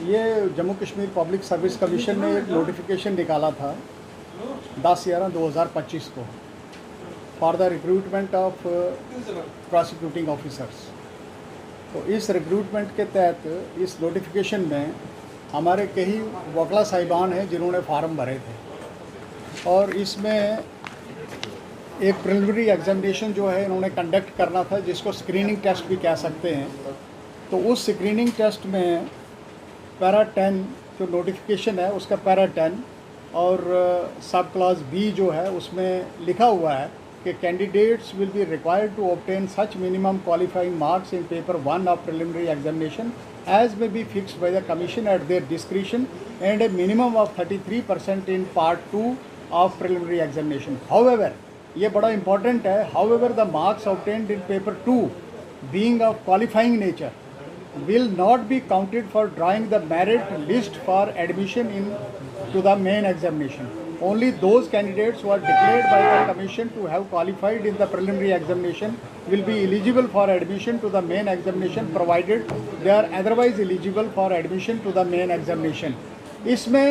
ये Jammu Kashmir public service commission ने एक नोटिफिकेशन निकाला था 10/11/2025 को for the recruitment of prosecuting officers. तो इस रिक्रूटमेंट के तहत इस नोटिफिकेशन में हमारे कई वकला साहिबान हैं जिन्होंने फार्म भरे थे और इसमें एक प्रिलिमिनरी एग्जामिनेशन जो है इन्होंने कंडक्ट करना था, जिसको स्क्रीनिंग टेस्ट भी कह सकते हैं। तो उस स्क्रीनिंग टेस्ट में पैरा 10 जो नोटिफिकेशन है उसका पैरा 10 और सब क्लास बी जो है उसमें लिखा हुआ है कि candidates will be required to obtain such minimum qualifying marks in paper 1 of preliminary examination as may be fixed by the commission at their discretion and a minimum of 33% in part 2 of preliminary examination. However, ये बड़ा important है, however the marks obtained in paper 2 being of qualifying nature will not be counted for drawing the merit list for admission to the main examination. Only those candidates who are declared by the commission to have qualified in the preliminary examination will be eligible for admission to the main examination provided they are otherwise eligible for admission to the main examination. इसमें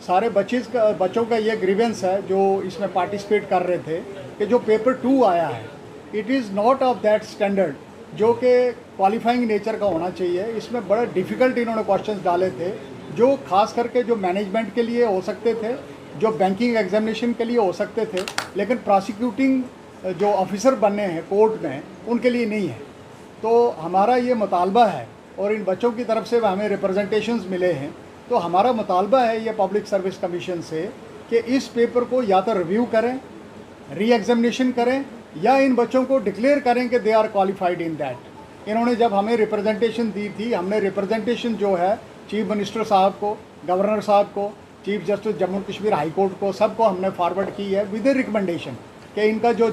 सारे बच्चों का ये grievance है जो इसमें participate कर रहे थे कि जो पेपर 2 आया है it is not of that standard जो कि क्वालिफाइंग नेचर का होना चाहिए। इसमें बड़े डिफ़िकल्ट इन्होंने क्वेश्चंस डाले थे जो खास करके जो मैनेजमेंट के लिए हो सकते थे, जो बैंकिंग एग्जामिनेशन के लिए हो सकते थे, लेकिन प्रोसिक्यूटिंग जो ऑफिसर बनने हैं कोर्ट में उनके लिए नहीं है। तो हमारा ये मुतालबा है और इन बच्चों की तरफ से हमें रिप्रेजेंटेशंस मिले हैं, तो हमारा मुतालबा है ये पब्लिक सर्विस कमीशन से कि इस पेपर को या तो रिव्यू करें, री एग्जामिनेशन करें या इन बच्चों को डिक्लेयर करें कि they are qualified in that. इन्होंने जब हमें रिप्रेजेंटेशन दी थी, हमने रिप्रेजेंटेशन जो है चीफ मिनिस्टर साहब को, गवर्नर साहब को, chief justice Jammu Kashmir high court को, सबको हमने फॉरवर्ड की है विद ए रिकमेंडेशन कि इनका जो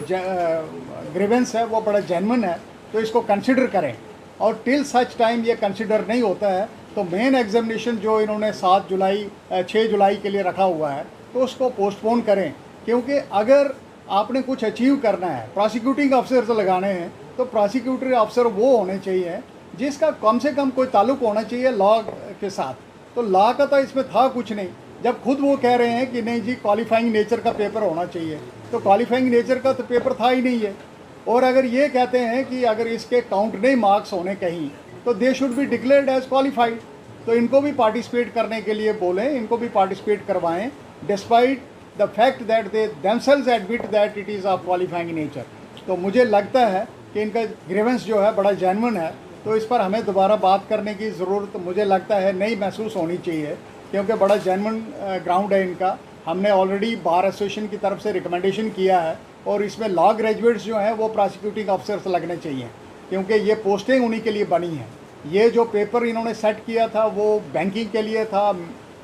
ग्रीवेंस है वो बड़ा जेन्युइन है, तो इसको कंसिडर करें। और टिल सच टाइम ये कंसिडर नहीं होता है तो मेन एग्जामिनेशन जो इन्होंने 6 जुलाई के लिए रखा हुआ है तो उसको पोस्टपोन करें, क्योंकि अगर आपने कुछ अचीव करना है, प्रोसिक्यूटिंग ऑफिसर लगाने हैं, तो प्रोसिक्यूटरी ऑफिसर वो होने चाहिए जिसका कम से कम कोई ताल्लुक़ होना चाहिए लॉ के साथ। तो लॉ का तो इसमें था कुछ नहीं, जब खुद वो कह रहे हैं कि नहीं जी क्वालिफाइंग नेचर का पेपर होना चाहिए, तो क्वालिफाइंग नेचर का तो पेपर था ही नहीं है। और अगर ये कहते हैं कि अगर इसके काउंट नहीं मार्क्स होने कहीं तो they should be declared as qualified, तो इनको भी पार्टिसिपेट करने के लिए बोलें, इनको भी पार्टिसिपेट करवाएँ despite the fact that they themselves admit that it is of qualifying nature। तो मुझे लगता है कि इनका ग्रीवेंस जो है बड़ा जेन्युइन है, तो इस पर हमें दोबारा बात करने की ज़रूरत मुझे लगता है नहीं महसूस होनी चाहिए, क्योंकि बड़ा जेन्युइन ग्राउंड है इनका। हमने ऑलरेडी बार एसोसिएशन की तरफ से रिकमेंडेशन किया है और इसमें लॉ ग्रेजुएट्स जो हैं वो प्रोसिक्यूटिंग ऑफिसर्स लगने चाहिए, क्योंकि ये पोस्टिंग उन्हीं के लिए बनी है। ये जो पेपर इन्होंने सेट किया था वो बैंकिंग के लिए था,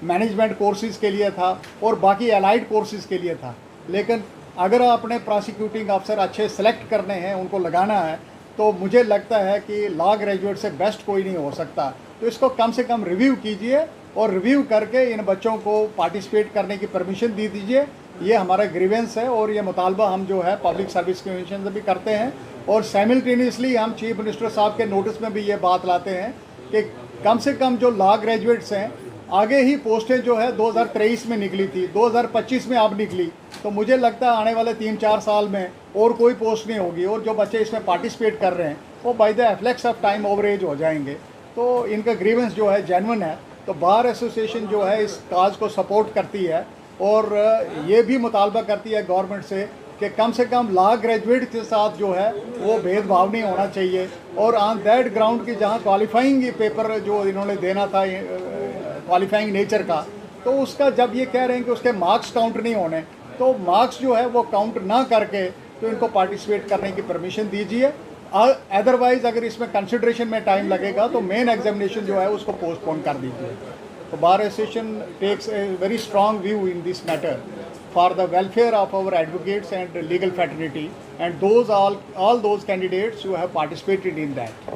मैनेजमेंट कोर्सेज़ के लिए था और बाकी अलाइड कोर्सेज़ के लिए था। लेकिन अगर आपने प्रोसिक्यूटिंग अफसर अच्छे सेलेक्ट करने हैं, उनको लगाना है, तो मुझे लगता है कि लॉ ग्रेजुएट से बेस्ट कोई नहीं हो सकता। तो इसको कम से कम रिव्यू कीजिए और रिव्यू करके इन बच्चों को पार्टिसिपेट करने की परमिशन दे दीजिए। ये हमारा ग्रीवेंस है और ये मुतालबा हम जो है पब्लिक सर्विस कमीशन से भी करते हैं और साइमल्टेनियसली हम चीफ मिनिस्टर साहब के नोटिस में भी ये बात लाते हैं कि कम से कम जो लॉ ग्रेजुएट्स हैं, आगे ही पोस्टें जो है 2023 में निकली थी, 2025 में अब निकली, तो मुझे लगता है आने वाले 3-4 साल में और कोई पोस्ट नहीं होगी और जो बच्चे इसमें पार्टिसिपेट कर रहे हैं वो by the efflux of time overage हो जाएंगे। तो इनका ग्रीवेंस जो है जेन्युइन है। तो बार एसोसिएशन जो है इस काज को सपोर्ट करती है और ये भी मुतालबा करती है गवर्नमेंट से कि कम से कम लॉ ग्रेजुएट के साथ जो है वो भेदभाव नहीं होना चाहिए और ऑन दैट ग्राउंड की जहाँ क्वालिफाइंग पेपर जो इन्होंने देना था क्वालिफाइंग नेचर का, तो उसका जब ये कह रहे हैं कि उसके मार्क्स काउंट नहीं होने, तो मार्क्स जो है वो काउंट ना करके तो इनको पार्टिसिपेट करने की परमिशन दीजिए। अदरवाइज़ अगर इसमें कंसिडरेशन में टाइम लगेगा तो मेन एग्जामिनेशन जो है उसको पोस्टपोन कर दीजिए। तो bar association takes a very strong view in this matter for the welfare of our advocates and legal fraternity and all those candidates who have participated in that।